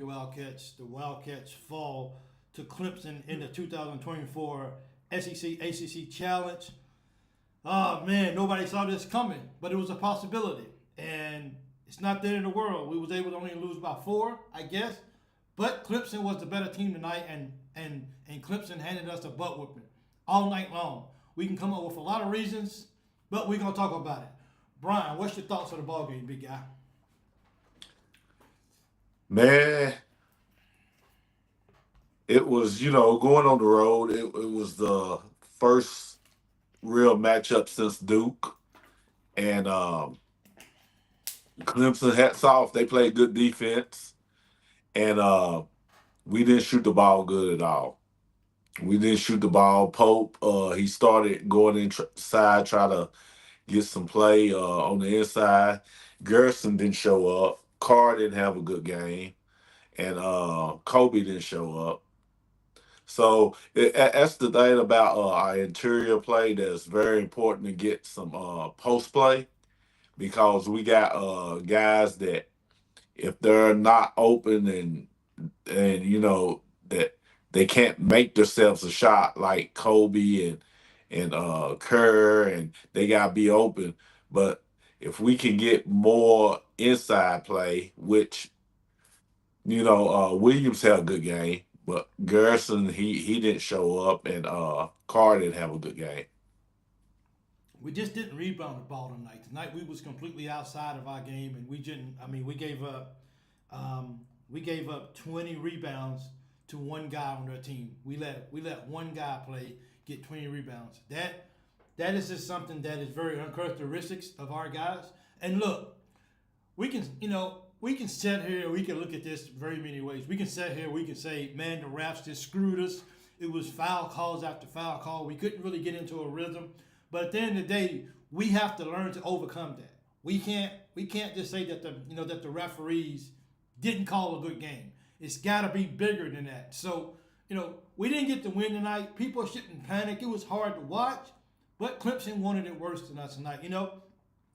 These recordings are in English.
Wildcats. The Wildcats fall to Clemson in the 2024 SEC ACC Challenge. Oh man, nobody saw this coming, but it was a possibility, and it's not there in the world. We was able to only lose by 4, I guess, but Clemson was the better team tonight, and Clemson handed us a butt whooping all night long. We can come up with a lot of reasons, but we're gonna talk about it. Brian, what's your thoughts on the ball game, big guy? Man, it was, going on the road. It was the first real matchup since Duke. And Clemson, hats off. They played good defense. And we didn't shoot the ball good at all. We didn't shoot the ball. Pope, he started going inside, try to get some play on the inside. Garrison didn't show up. Carr didn't have a good game. And Kobe didn't show up. So that's the thing about our interior play that's very important to get some post play, because we got guys that if they're not open and that they can't make themselves a shot like Kobe and Kerr, and they gotta be open. But if we can get more inside play, which Williams had a good game, but Garrison he didn't show up, and Carr didn't have a good game. We just didn't rebound the ball tonight. Tonight we was completely outside of our game, and we didn't. I mean, we gave up 20 rebounds to one guy on their team. We let one guy get 20 rebounds. That is just something that is very uncharacteristic of our guys. And look, we can sit here, we can look at this very many ways. We can sit here, we can say, man, the refs just screwed us. It was foul calls after foul call. We couldn't really get into a rhythm. But at the end of the day, we have to learn to overcome that. We can't just say that the referees didn't call a good game. It's got to be bigger than that. So, we didn't get the win tonight. People shouldn't panic. It was hard to watch, but Clemson wanted it worse than us tonight.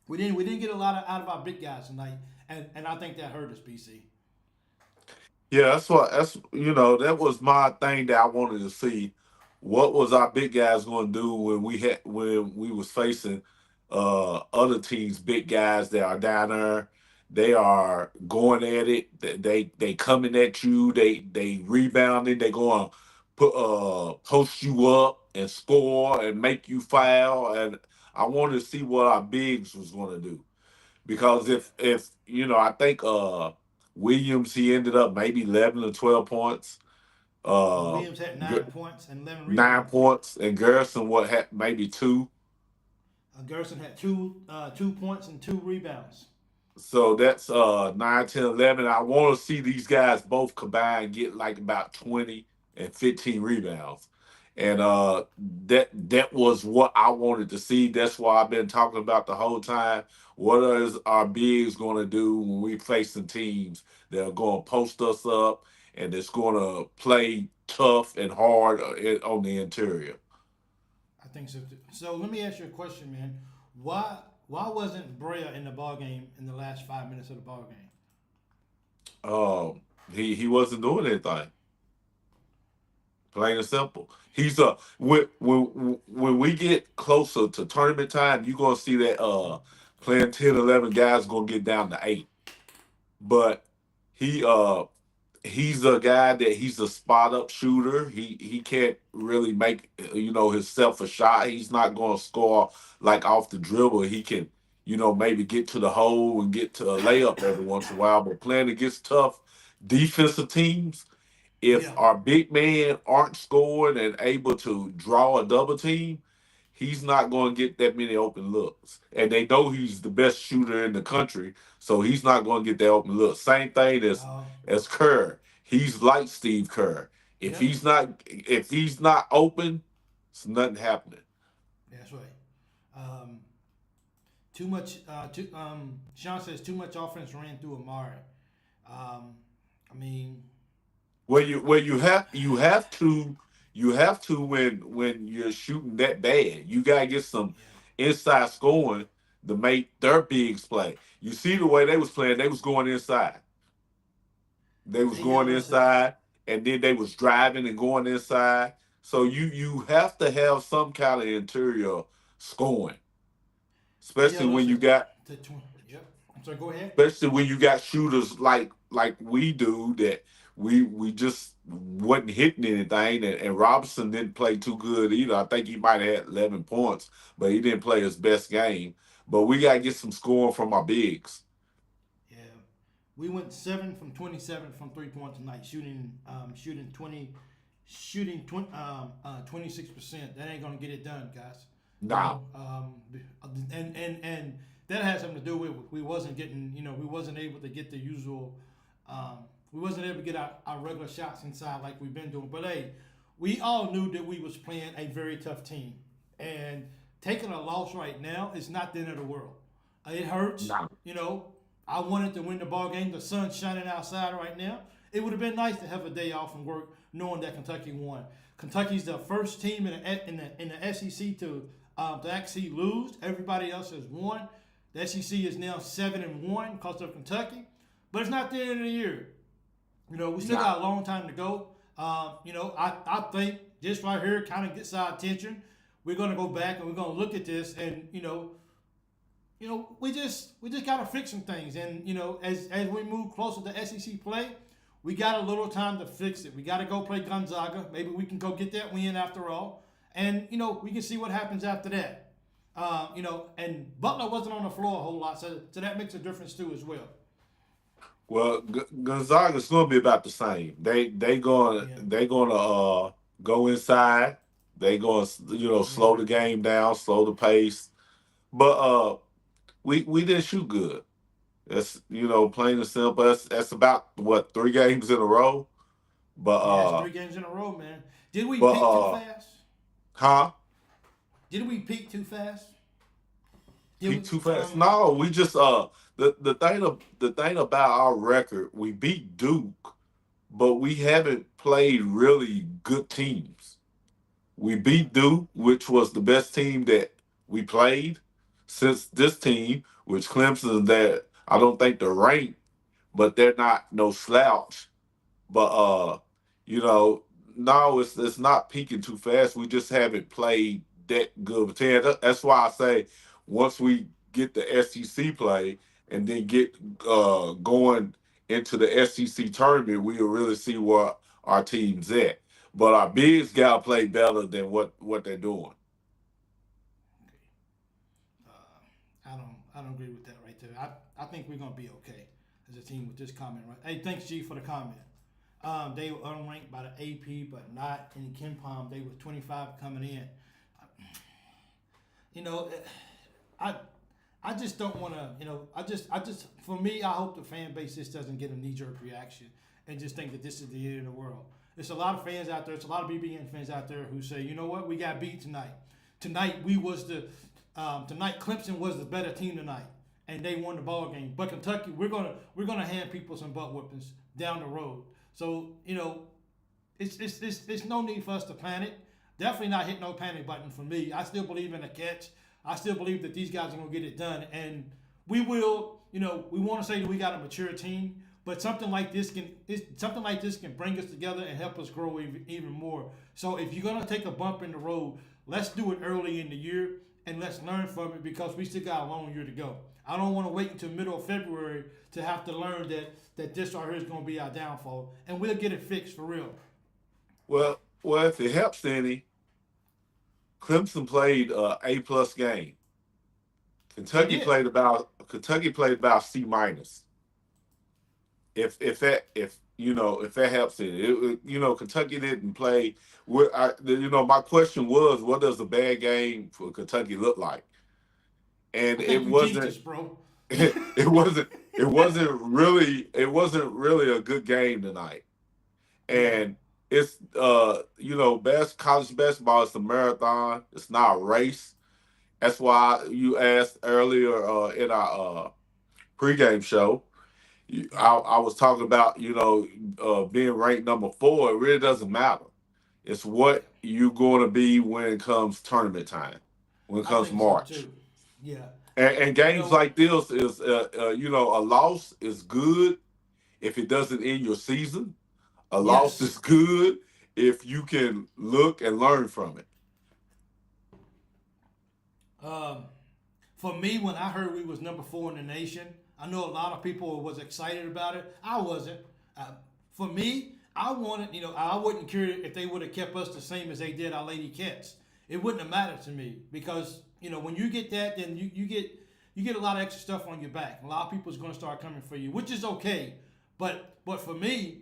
We didn't get a lot out of our big guys tonight, and I think that hurt us, BC. Yeah, that was my thing that I wanted to see. What was our big guys going to do when we was facing other teams, big guys that are down there? They are going at it. They coming at you. They rebounding. They going to post you up and score and make you foul. And I wanted to see what our bigs was going to do, because if I think Williams, he ended up maybe 11 or 12 points. Williams had 9 points and 11 rebounds. 9 points, and Garrison had maybe 2. Garrison had 2 points and 2 rebounds. So that's 9, 10, 11. I want to see these guys both combined get like about 20 and 15 rebounds. And that was what I wanted to see. That's why I've been talking about the whole time. What is our bigs going to do when we facing teams that are going to post us up and it's going to play tough and hard on the interior? I think so too. So let me ask you a question, man. Why wasn't Brea in the ball game in the last 5 minutes of the ball game? He wasn't doing anything. Plain and simple. He's when we get closer to tournament time, you're gonna see that playing 10, 11 guys gonna get down to 8. But he's a guy that he's a spot up shooter. He can't really make himself a shot. He's not gonna score like off the dribble. He can maybe get to the hole and get to a layup every once in a while. But playing against tough defensive teams, if our big men aren't scoring and able to draw a double team, he's not going to get that many open looks. And they know he's the best shooter in the country, so he's not going to get that open look. Same thing as Kerr. He's like Steve Kerr. If he's not open, it's nothing happening. That's right. Too much. Sean says too much offense ran through Amari. You have to when you're shooting that bad. You gotta get some inside scoring to make their bigs play. You see the way they was playing, they was going inside. They was They going yelled us at. inside, and then they was driving and going inside. So you have to have some kind of interior scoring, They especially held when us you got to 20. Yep. I'm sorry. Go ahead. especially when you got shooters like we do that we just wasn't hitting anything, and Robinson didn't play too good either. I think he might have had 11 points, but he didn't play his best game. But we got to get some scoring from our bigs. Yeah, we went 7 from 27 from 3 point tonight, shooting 26%. That ain't gonna get it done, guys. Nah, And that has something to do with we wasn't getting, we wasn't able to get the usual, we wasn't able to get our regular shots inside like we've been doing. But hey, we all knew that we was playing a very tough team, and taking a loss right now is not the end of the world. It hurts, nah. I wanted to win the ball game. The sun's shining outside right now. It would have been nice to have a day off from work, knowing that Kentucky won. Kentucky's the first team in the SEC to actually lose. Everybody else has won. The SEC is now 7-1 because of Kentucky, but it's not the end of the year. We still got a long time to go. I think this right here kind of gets our attention. We're gonna go back and we're gonna look at this, and we just gotta fix some things. And as we move closer to SEC play, we got a little time to fix it. We got to go play Gonzaga. Maybe we can go get that win after all, and we can see what happens after that. And Butler wasn't on the floor a whole lot, so that makes a difference too as well. Well, Gonzaga's going to be about the same. They going Yeah. they going to go inside. They going to slow the game down, slow the pace. But we didn't shoot good. That's plain and simple. That's about what 3 games in a row. But Yeah, it's 3 games in a row, man. Did we but peak too fast? huh? Did we peak too fast? Did Peak we, too fast? No, we just the thing about our record, we beat Duke, but we haven't played really good teams. We beat Duke, which was the best team that we played since this team, which Clemson, that I don't think they're ranked, but they're not no slouch. But you know, no, it's not peaking too fast. We just haven't played that good of a team. That's why I say once we get the SEC play and then get going into the SEC tournament, we'll really see where our team's at. But our bigs gotta play better than what they're doing. I don't agree with that right there. I think we're gonna be okay as a team with this comment. Right? Hey, thanks G for the comment. They were unranked by the AP, but not in 𝐀𝐫𝐭𝐒𝐞𝐳. They were 25 coming in. You know, I just don't want to. I just for me, I hope the fan base just doesn't get a knee-jerk reaction and just think that this is the end of the world. There's a lot of fans out there. It's a lot of BBN fans out there who say, you know what, we got beat tonight. Tonight Clemson was the better team tonight, and they won the ball game. But Kentucky, we're gonna hand people some butt whoopings down the road. So it's no need for us to panic. Definitely not hit no panic button for me. I still believe in the catch. I still believe that these guys are gonna get it done, and we will. We want to say that we got a mature team, but something like this can bring us together and help us grow even more. So if you're gonna take a bump in the road, let's do it early in the year and let's learn from it because we still got a long year to go. I don't want to wait until middle of February to have to learn that this right here is going to be our downfall, and we'll get it fixed for real. Well, if it helps any, Clemson played A+ game. They Kentucky did. played about C-. If that helps Kentucky didn't play. My question was, what does a bad game for Kentucky look like? And I it think you teach wasn't. us, bro. It wasn't. It wasn't really a good game tonight. Yeah. And it's best college basketball is a marathon. It's not a race. That's why you asked earlier in our pregame show. I was talking about being ranked number 4. It really doesn't matter. It's what you're going to be when it comes tournament time, when it I comes think so March. too. Yeah. And You games know, like this is a loss is good if it doesn't end your season. A loss Yes. is good if you can look and learn from it. Um, for me, when I heard we was number 4 in the nation, I know a lot of people was excited about it. I wasn't. For me, I wanted, I wouldn't care if they would have kept us the same as they did our Lady Cats. It wouldn't have mattered to me because when you get that, then you get a lot of extra stuff on your back. A lot of people is going to start coming for you, which is okay. But for me,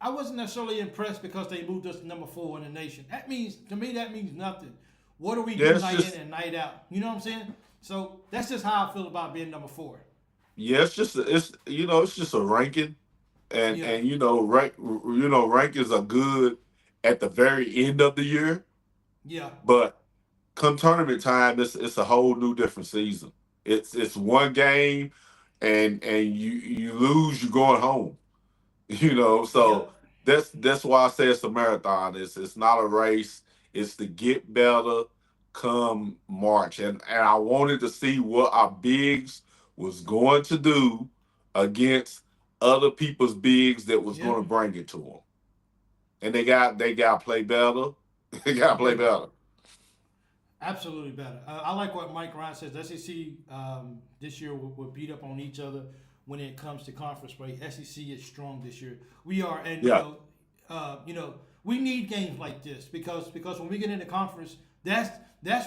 I wasn't necessarily impressed because they moved us to number 4 in the nation. That means nothing. What do we do night in and night out? You know what I'm saying? So that's just how I feel about being number 4. Yeah, it's just a ranking, and Yeah, rankings are good at the very end of the year, yeah, but come tournament time, it's a whole new different season. It's one game, and you lose, you're going home. So yep, that's why I say it's a marathon. It's not a race. It's to get better come March, and I wanted to see what our bigs was going to do against other people's bigs that was going yep. to bring it to them, and they got to play better. They got to play Better. better. Absolutely better. I like what Mike Ryan says. The SEC this year will beat up on each other when it comes to conference play. SEC is strong this year. We are, and Yeah. we need games like this because when we get into conference, that's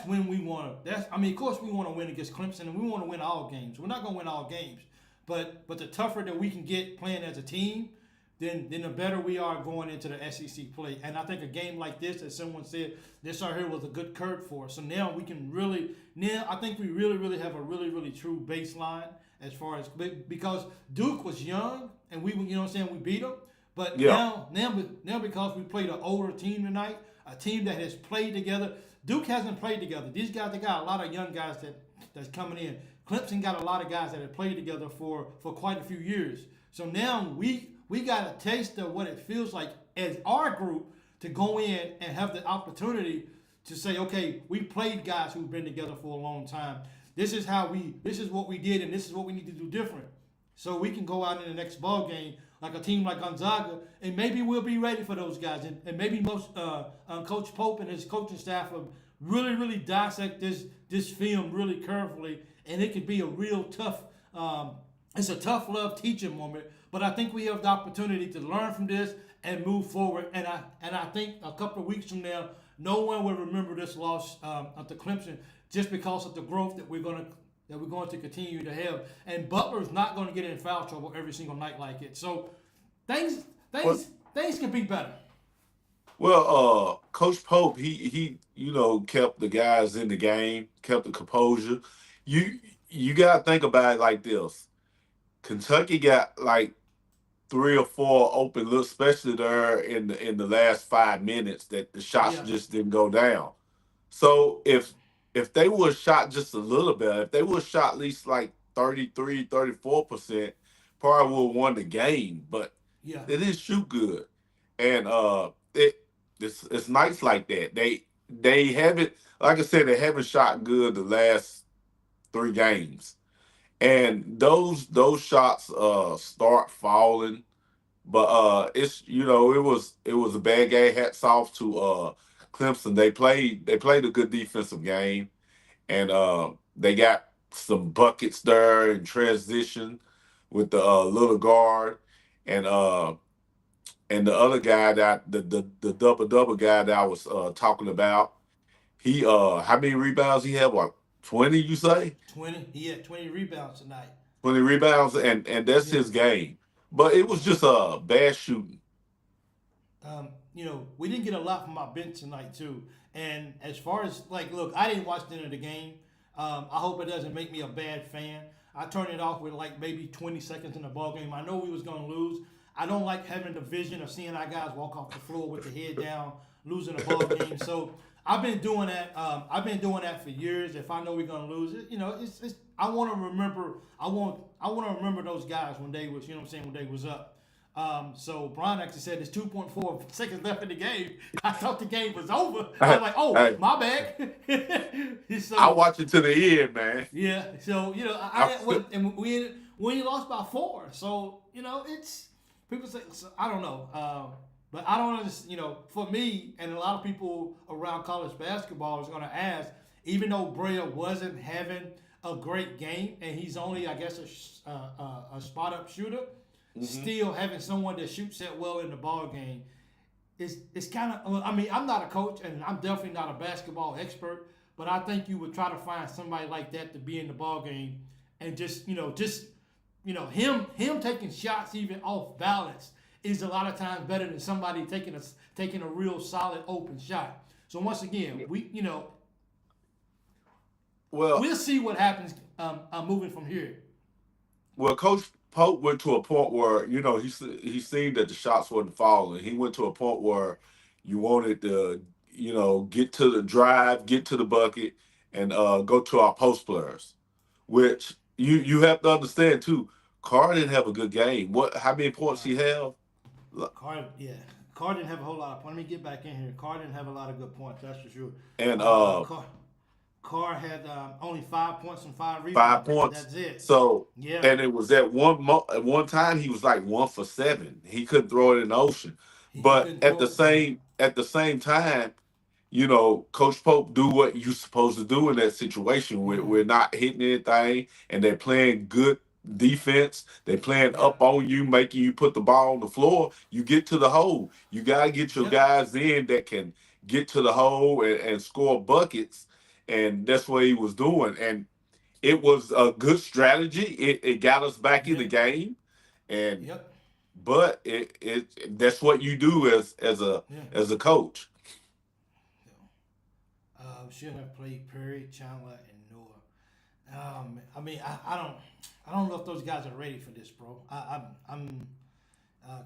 when we want to. Of course, we want to win against Clemson, and we want to win all games. We're not going to win all games, but the tougher that we can get playing as a team, then the better we are going into the SEC play. And I think a game like this, as someone said, this right here was a good curve for us. So now we can I think we really have a really true baseline as far as, because Duke was young and we beat them. But Yeah. now because we played an older team tonight, a team that has played together. Duke hasn't played together. These guys, they got a lot of young guys that's coming in. Clemson got a lot of guys that have played together for quite a few years. So now we got a taste of what it feels like as our group to go in and have the opportunity to say, okay, we played guys who've been together for a long time. This is what we did, and this is what we need to do different. So we can go out in the next ball game like a team like Gonzaga, and maybe we'll be ready for those guys. And maybe Coach Pope and his coaching staff have really dissect this film really carefully, and it could be a real tough. It's a tough love teaching moment, but I think we have the opportunity to learn from this and move forward. And I think a couple of weeks from now, no one will remember this loss to Clemson just because of the growth that we're going to continue to have. And Butler's not going to get in foul trouble every single night like it. So things can be better. Well, Coach Pope, he kept the guys in the game, kept the composure. You got to think about it like this. Kentucky got like 3 or 4 open looks, especially there in the last 5 minutes that the shots Yeah, just didn't go down. So if they would have shot just a little bit, if they would have shot at least like 33, 34%, probably would have won the game. But yeah, they didn't shoot good. And it's nights like that. They haven't, like I said, they haven't shot good the last 3 games. And those shots start falling. But it was a bad game. Hats off to Clemson. They played a good defensive game, and they got some buckets there in transition with the little guard, and and the other guy that the double guy that I was talking about. He how many rebounds he had? What, 20? You say 20. He had 20 rebounds tonight. 20 rebounds, and that's Yeah. his game. But it was just a bad shooting. We didn't get a lot from our bench tonight too. And as far as look, I didn't watch the end of the game. I hope it doesn't make me a bad fan. I turned it off with maybe 20 seconds in the ball game. I know we was gonna lose. I don't like having the vision of seeing our guys walk off the floor with the head down, losing a ball game. So I've been doing that. I've been doing that for years. If I know we're gonna lose it, it's. I want to remember. I want to remember those guys when they was, when they was up. So Brian actually said there's 2.4 seconds left in the game. I thought the game was over. I was like, oh, Hey, my bad. I So watch it to the end, man. yeah, so and we only lost by 4. So it's people say I don't know, but I don't understand. For me and a lot of people around college basketball is going to ask, even though Brea wasn't having a great game and he's only I guess a spot up shooter, still having someone that shoots that well in the ball game. It's kind of, I mean, I'm not a coach and I'm definitely not a basketball expert, but I think you would try to find somebody like that to be in the ball game and just him taking shots even off balance is a lot of times better than somebody taking a real solid open shot. So once again, we'll see what happens moving from here. Well, Coach Pope went to a point where he seen that the shots wasn't falling. He went to a point where you wanted to get to the drive, get to the bucket, and go to our post players, which you have to understand too. Carr didn't have a good game. How many points he have? Carr didn't have a whole lot of points. Let me get back in here. Carr didn't have a lot of good points, that's for sure. And Carr had only 5 points and 5 rebounds. 5 points. That's it. So yeah, and it was at one time he was like 1 for 7. He couldn't throw it in the ocean. But at the same time, Coach Pope do what you're supposed to do in that situation. We're not hitting anything, and they're playing good defense. They're playing up on you, making you put the ball on the floor. You get to the hole. You gotta get your guys in that can get to the hole and score buckets. And that's what he was doing. And it was a good strategy. It got us back in the game. And but it that's what you do as a coach. Should have played Perry, Chandler, and Noah. I mean, I don't know if those guys are ready for this, bro.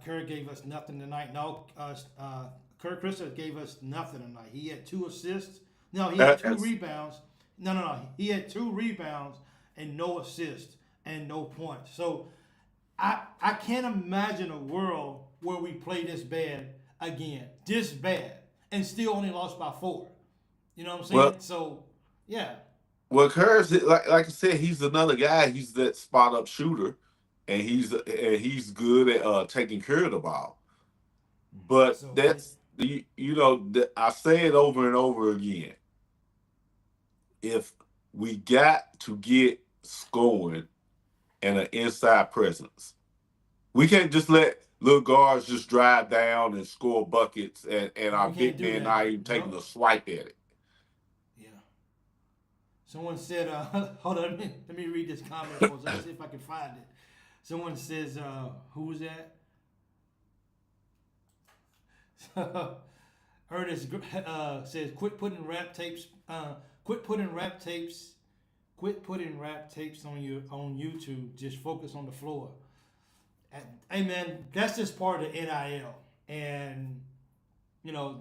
Kerr gave us nothing tonight. No, Kurt Christopher gave us nothing tonight. He had 2 assists. No, he had 2 rebounds. No. He had 2 rebounds and no assists and no points. So I can't imagine a world where we play this bad again, and still only lost by 4. You know what I'm saying? Well, so, yeah. Well, Kerr's like I said, he's another guy. He's that spot up shooter, and he's good at taking care of the ball. But So, that's I say it over and over again. If we got to get scoring and an inside presence, we can't just let little guards just drive down and score buckets, and our big man not even taking a swipe at it. Someone said, hold on, let me read this comment for us. Let's see if I can find it. Someone says, who was that? Ernest says, quit putting rap tapes on YouTube. Just focus on the floor. Hey man, that's just part of NIL. And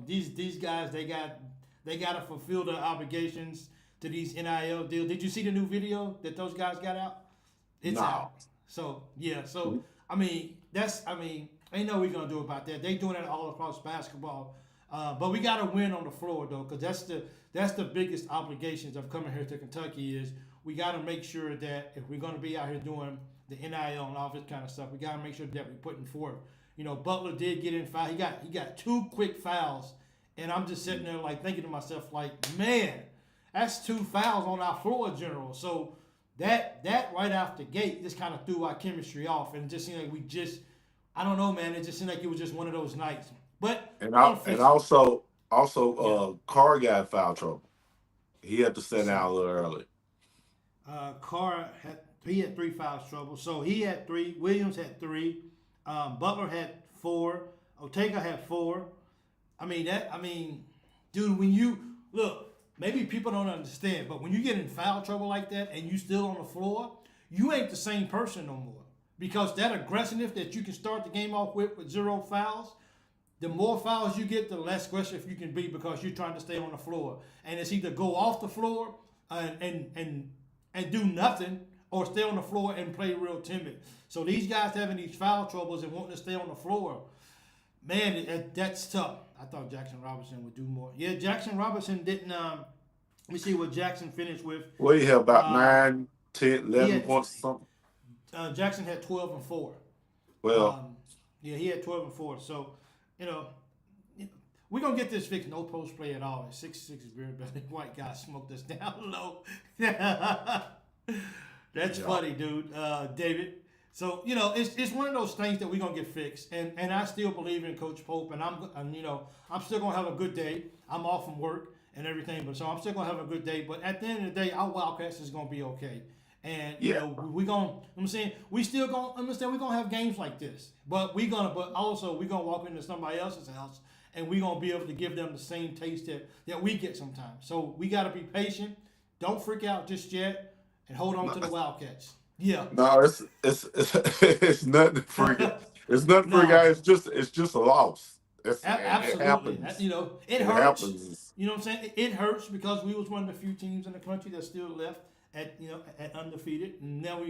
these guys, they got to fulfill their obligations to these NIL deals. Did you see the new video that those guys got out? It's out. So yeah. So I mean, ain't no we gonna do about that. They doing it all across basketball. But we gotta win on the floor though, because that's the biggest obligations of coming here to Kentucky is we gotta make sure that if we're gonna be out here doing the NIL and all this kind of stuff, we gotta make sure that we're putting forth. Butler did get in foul. He got 2 quick fouls, and I'm just sitting there like thinking to myself like, man. That's 2 fouls on our floor, General. So that right off the gate just kind of threw our chemistry off, and it just seemed like I don't know, man. It just seemed like it was just one of those nights. But also Carr got in foul trouble. He had to sit down a little early. Carr had 3 fouls trouble. So he had 3. Williams had 3. Butler had 4. Ortega had 4. Dude, when you look. Maybe people don't understand, but when you get in foul trouble like that and you still on the floor, you ain't the same person no more. Because that aggressiveness that you can start the game off with 0 fouls, the more fouls you get, the less aggressive you can be because you're trying to stay on the floor. And it's either go off the floor and do nothing or stay on the floor and play real timid. So these guys having these foul troubles and wanting to stay on the floor, man, that's tough. I thought Jackson Robinson would do more. Yeah, Jackson Robinson didn't. Let me see what Jackson finished with. Well, he had about 9, 10, 11 points or something. Jackson had 12-4. Well, Yeah, he had 12-4. So, you know, we're gonna get this fixed. No post play at all. 6'6" beer belly white guy smoked us down low. That's funny, dude. David. So, it's one of those things that we're gonna get fixed. And I still believe in Coach Pope, and I'm still gonna have a good day. I'm off from work and everything, but so I'm still gonna have a good day. But at the end of the day, our Wildcats is gonna be okay. And we gonna. I'm saying we still gonna understand we're gonna have games like this, but also we're gonna walk into somebody else's house and we're gonna be able to give them the same taste that we get sometimes. So we gotta be patient. Don't freak out just yet, and hold on to the Wildcats. Yeah. no, it's nothing to freak out. It's nothing to freak No. out. It's just a loss. It Absolutely. happens. It It hurts. happens. You know what I'm saying? It hurts because we was one of the few teams in the country that still left at undefeated, and now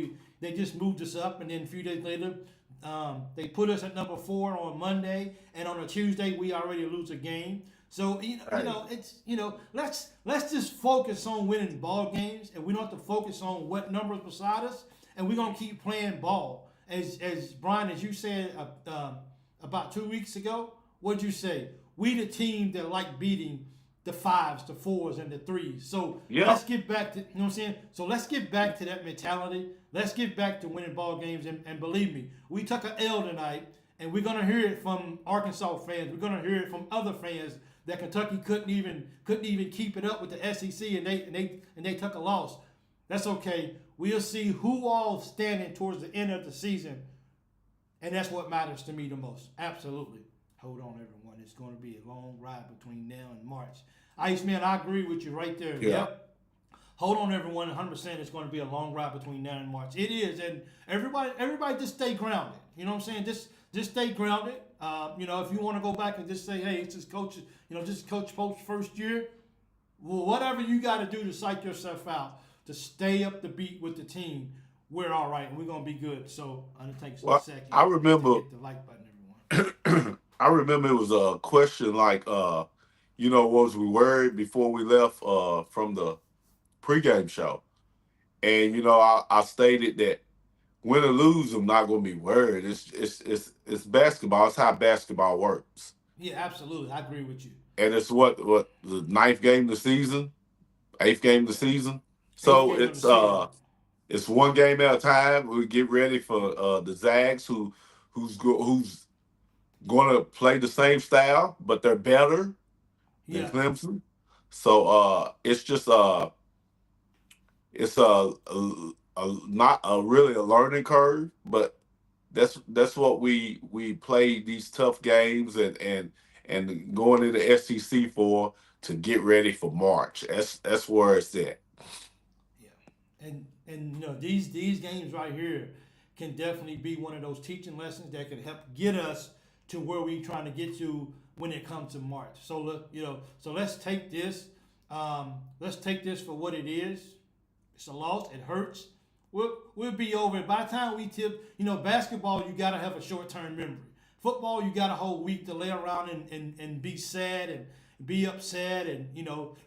they just moved us up, and then a few days later, they put us at number 4 on Monday, and on a Tuesday we already lose a game. So let's just focus on winning ball games, and we don't have to focus on what numbers beside us, and we're gonna keep playing ball. As Brian, as you said about 2 weeks ago, what'd you say? We the team that like beating the 5s, the 4s, and the 3s. So let's get back to, you know what I'm saying? So let's get back to that mentality. Let's get back to winning ball games. And believe me, we took an L tonight, and we're gonna hear it from Arkansas fans. We're gonna hear it from other fans that Kentucky couldn't even keep it up with the SEC, and they took a loss. That's okay. We'll see who all standing towards the end of the season, and that's what matters to me the most. Absolutely. Hold on, everyone. It's going to be a long ride between now and March. Iceman, I agree with you right there. Yeah. Yep. Hold on, everyone. 100%. It's going to be a long ride between now and March. It is, and everybody, just stay grounded. You know what I'm saying? Just stay grounded. If you want to go back and just say, hey, this is Coach Pope's first year. Well, whatever you got to do to psych yourself out to stay up the beat with the team, we're all right, and we're going to be good. So I'm going to take a second. I remember. To hit the like button, everyone. I remember it was a question like, was we worried before we left from the pregame show? And I stated that win or lose, I'm not going to be worried. It's basketball. It's how basketball works. Yeah, absolutely. I agree with you. And it's what the 9th game of the season, 8th game of the season. So it's one game at a time. We get ready for the Zags, who's going to play the same style, but they're better than Clemson. So it's just it's not really a learning curve, but that's what we play these tough games and going into SEC for to get ready for March. That's where it's at. Yeah, and these games right here can definitely be one of those teaching lessons that could help get us to where we're trying to get to when it comes to March. So so let's take this. Let's take this for what it is. It's a loss. It hurts. We'll be over it. By the time we tip, basketball, you got to have a short-term memory. Football, you got a whole week to lay around and be sad and be upset and,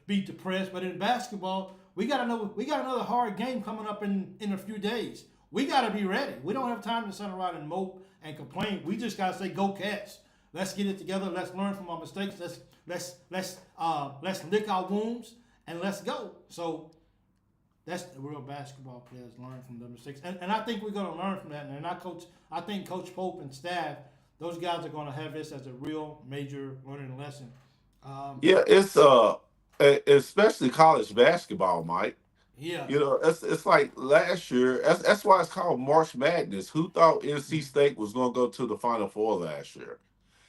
be depressed. But in basketball, we got another hard game coming up in a few days. We got to be ready. We don't have time to sit around and mope and complain. We just got to say, go Cats. Let's get it together. Let's learn from our mistakes. Let's lick our wounds and let's go. So that's the real basketball players learn from their mistakes. And I think we're going to learn from that. And I think Coach Pope and staff, those guys are going to have this as a real major learning lesson. It's especially college basketball, Mike. Yeah. It's like last year. That's why it's called March Madness. Who thought NC State was going to go to the Final Four last year?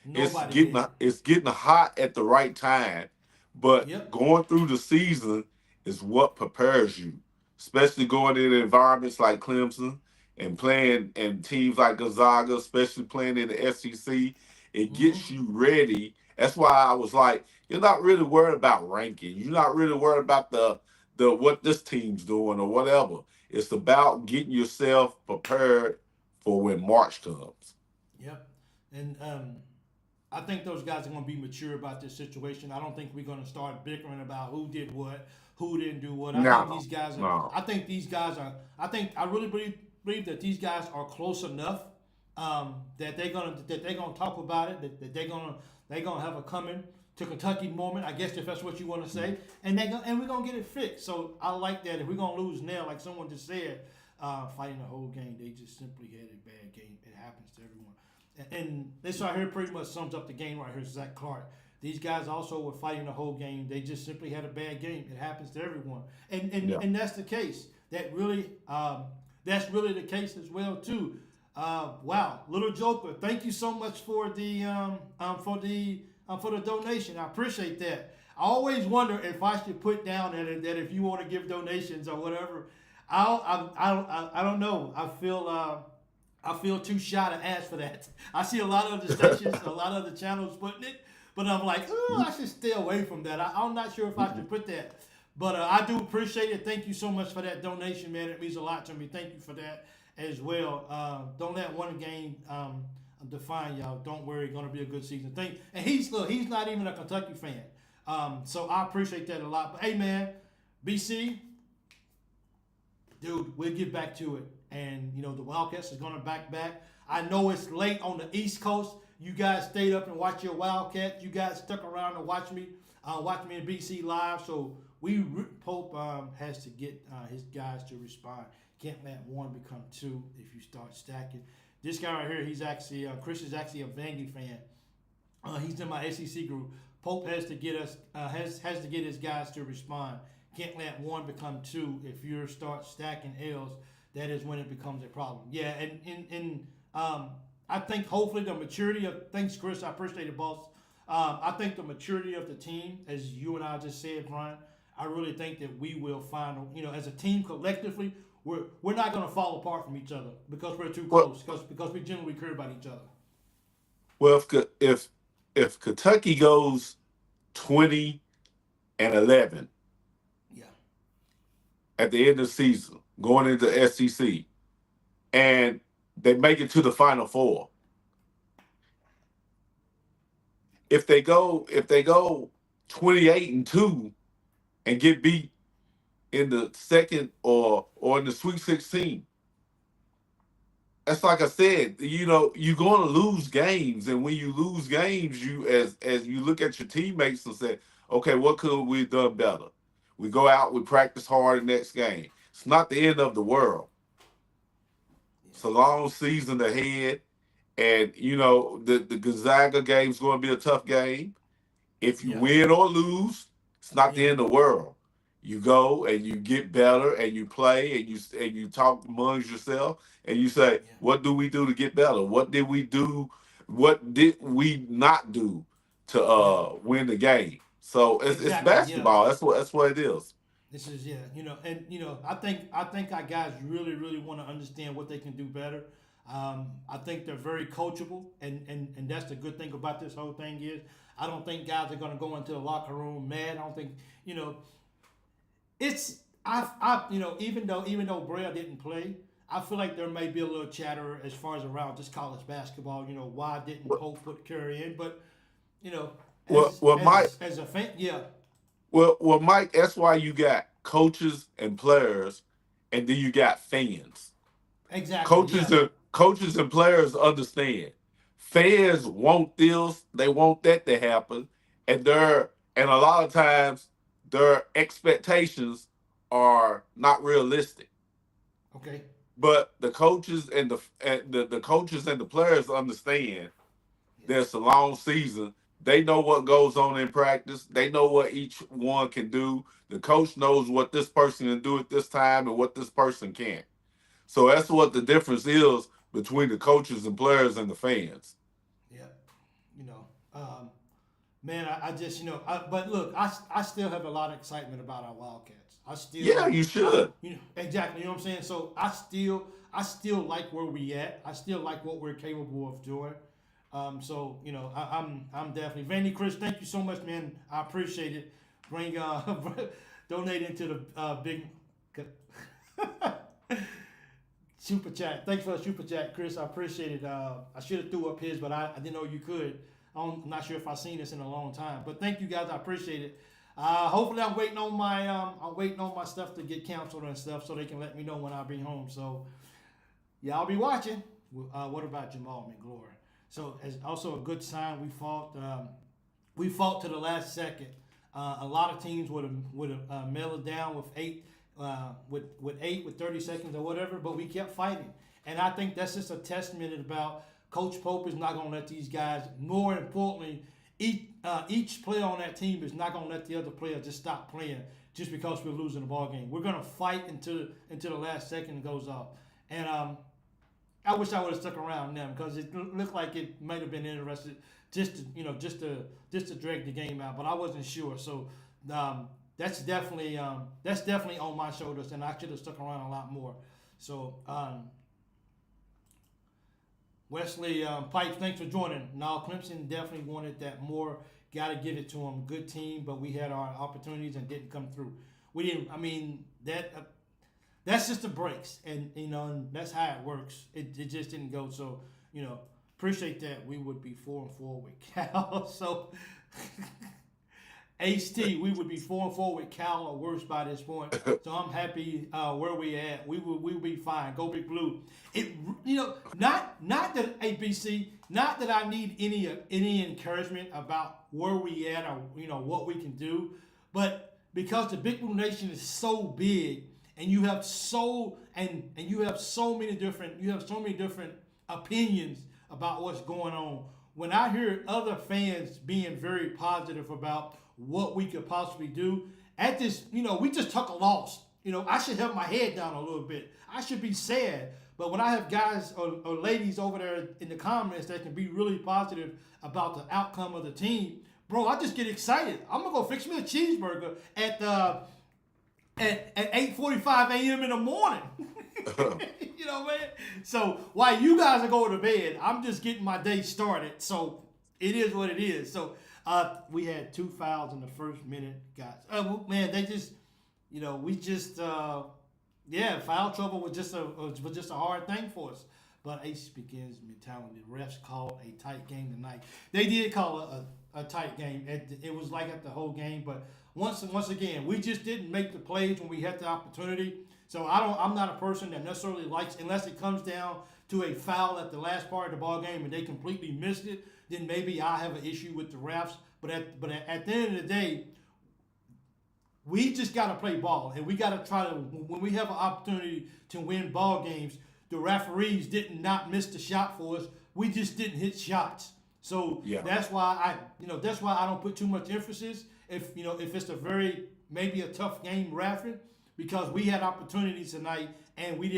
It's getting hot at the right time, but going through the season is what prepares you, especially going in environments like Clemson and playing in teams like Gonzaga, especially playing in the SEC. It gets you ready. That's why I was like, you're not really worried about ranking. You're not really worried about the what this team's doing or whatever. It's about getting yourself prepared for when March comes. Yep. And I think those guys are going to be mature about this situation. I don't think we're going to start bickering about who did what, who didn't do what. I think these guys are. I really believe believe that these guys are close enough that they're gonna talk about it. That they're gonna have a coming to Kentucky moment. I guess if that's what you want to say, and we're gonna get it fixed. So I like that. If we're gonna lose now, like someone just said, fighting the whole game, they just simply had a bad game. It happens to everyone. And this right here pretty much sums up the game right here, Zach Clark. These guys also were fighting the whole game. They just simply had a bad game. It happens to everyone, and that's the case. That's really the case as well too. Wow, little Joker, thank you so much for the donation. I appreciate that. I always wonder if I should put down that if you want to give donations or whatever. I don't know. I feel too shy to ask for that. I see a lot of the stations, a lot of the channels putting it, but I'm like, oh, I should stay away from that. I'm not sure if I should put that. But I do appreciate it. Thank you so much for that donation, man. It means a lot to me. Thank you for that as well. Don't let one game define y'all. Don't worry, it's gonna be a good season. And he's not even a Kentucky fan. So I appreciate that a lot. But hey, man, BC, dude, we'll get back to it. And the Wildcats is gonna back. I know it's late on the East Coast. You guys stayed up and watched your Wildcats. You guys stuck around and watch me in BC live. So Pope has to get his guys to respond. Can't let one become two if you start stacking. This guy right here, he's actually Chris is actually a Vandy fan. He's in my ACC group. Pope has to get us has to get his guys to respond. Can't let one become two. If you start stacking L's, that is when it becomes a problem. Yeah, and I think hopefully the maturity of thanks Chris, I appreciate it, boss. I think the maturity of the team, as you and I just said, Brian, I really think that we will find, as a team collectively, we're not going to fall apart from each other because we're too close, because we generally care about each other. Well, if Kentucky goes 20-11, yeah, at the end of the season, going into SEC, and they make it to the Final Four, if they go 28-2 and get beat in the second or in the Sweet 16, that's like I said, you're going to lose games, and when you lose games, you as you look at your teammates and say, okay, what could we have done better? We go out, we practice hard the next game. It's not the end of the world. It's a long season ahead, and the Gonzaga game's going to be a tough game. If you win or lose, it's not the end of the world. You go and you get better and you play and you talk amongst yourself and you say, what do we do to get better? What did we do? What did we not do to win the game? So it's basketball. That's what it is. This is I think our guys really, really want to understand what they can do better. I think they're very coachable, and that's the good thing about this whole thing is I don't think guys are going to go into the locker room mad. I don't think it's even though Brea didn't play, I feel like there may be a little chatter as far as around just college basketball. Why didn't Pope put Curry in? But Mike, as a fan, Well, Mike, that's why you got coaches and players, and then you got fans. Exactly. Coaches and players understand. Fans want this; they want that to happen, and a lot of times their expectations are not realistic. Okay. But the coaches and the coaches and the players understand there's a long season. They know what goes on in practice. They know what each one can do. The coach knows what this person can do at this time and what this person can't. So that's what the difference is between the coaches and players and the fans. Yeah. Man, I just, but look, I still have a lot of excitement about our Wildcats. You should. Exactly. You know what I'm saying? So I still like where we at. I still like what we're capable of doing. I'm definitely Vandy Chris. Thank you so much, man. I appreciate it. Bring donating to the big super chat. Thanks for the super chat, Chris. I appreciate it. I should have threw up his, but I didn't know you could. I'm not sure if I've seen this in a long time, but thank you guys. I appreciate it. Hopefully, I'm waiting on my stuff to get canceled and stuff, so they can let me know when I'll be home. So Yeah, I'll be watching. What about Jamal McGlory? So, as also a good sign, we fought. We fought to the last second. A lot of teams would have mellowed down with with 30 seconds or whatever, but we kept fighting. And I think that's just a testament about Coach Pope is not going to let these guys. More importantly, each player on that team is not going to let the other player just stop playing just because we're losing the ball game. We're going to fight until the last second goes off. And I wish I would have stuck around them because it looked like it might have been interesting just to drag the game out, but I wasn't sure. So that's definitely on my shoulders, and I should have stuck around a lot more. So Wesley Pipes, thanks for joining. Now Clemson definitely wanted that more. Got to give it to them. Good team, but we had our opportunities and didn't come through. We didn't. I mean that. That's just the breaks, and and that's how it works. It just didn't go. So appreciate that. We would be 4-4 with Cal. So HT, we would be 4-4 with Cal or worse by this point. So I'm happy where we at. We will be fine. Go Big Blue. It not that ABC, not that I need any encouragement about where we at or what we can do, but because the Big Blue Nation is so big. And you have so many different opinions about what's going on. When I hear other fans being very positive about what we could possibly do, at this, we just took a loss. I should have my head down a little bit. I should be sad. But when I have guys or ladies over there in the comments that can be really positive about the outcome of the team, bro, I just get excited. I'm gonna go fix me a cheeseburger at 8:45 a.m. in the morning. Man? So while you guys are going to bed, I'm just getting my day started. So it is what it is. So we had 2 fouls in the first minute, guys. Man, they just, we just, foul trouble was just a hard thing for us. But Ace begins mentality. The refs called a tight game tonight. They did call a tight game. It was like at the whole game, but once again, we just didn't make the plays when we had the opportunity. So I'm not a person that necessarily likes, unless it comes down to a foul at the last part of the ball game and they completely missed it, then maybe I have an issue with the refs. But at the end of the day, we just got to play ball, and we got to try to, when we have an opportunity to win ball games, the referees did not miss the shot for us. We just didn't hit shots. So that's why I don't put too much emphasis if it's maybe a tough game reffing, because we had opportunities tonight and we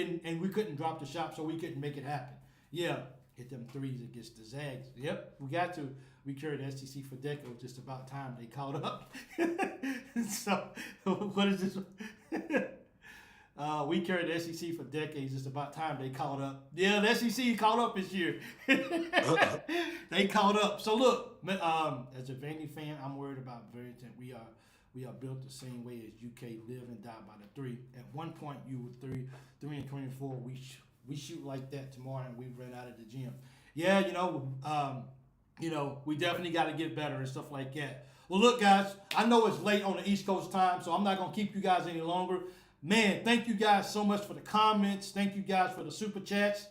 couldn't drop the shot, so we couldn't make it happen. Yeah, hit them threes against the Zags. Yep, we got to. We carried the SEC for decades. Just about time they caught up. So what is this? We carried the SEC for decades. It's about time they caught up. Yeah, the SEC caught up this year. They caught up. So look, as a Vandy fan, I'm worried about Barrington. We are built the same way as UK live and die by the three. At one point, you were 3 and 24. We shoot like that tomorrow, and we ran out of the gym. Yeah, we definitely got to get better and stuff like that. Well, look, guys, I know it's late on the East Coast time, so I'm not gonna keep you guys any longer. Man, thank you guys so much for the comments. Thank you guys for the super chats.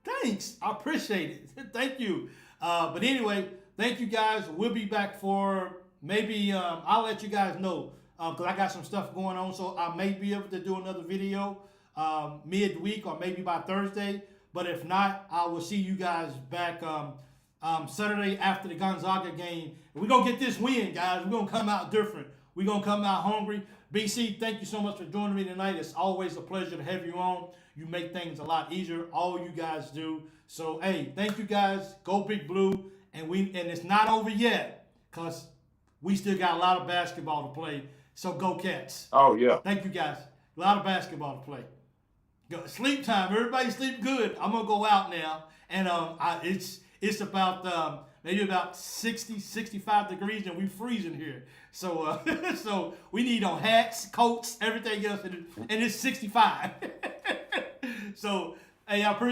Thanks. I appreciate it. Thank you. But anyway, thank you guys. We'll be back for maybe, I'll let you guys know because I got some stuff going on. So I may be able to do another video midweek or maybe by Thursday. But if not, I will see you guys back Saturday after the Gonzaga game. We're going to get this win, guys. We're going to come out different. We're going to come out hungry. BC, thank you so much for joining me tonight. It's always a pleasure to have you on. You make things a lot easier. All you guys do. So, hey, thank you guys. Go Big Blue. And it's not over yet because we still got a lot of basketball to play. So go Cats. Oh, yeah. Thank you, guys. A lot of basketball to play. Sleep time. Everybody sleep good. I'm going to go out now. And it's about maybe about 60, 65 degrees, and we freezing here. So so we need on hats, coats, everything else, and it's 65. So, hey, I appreciate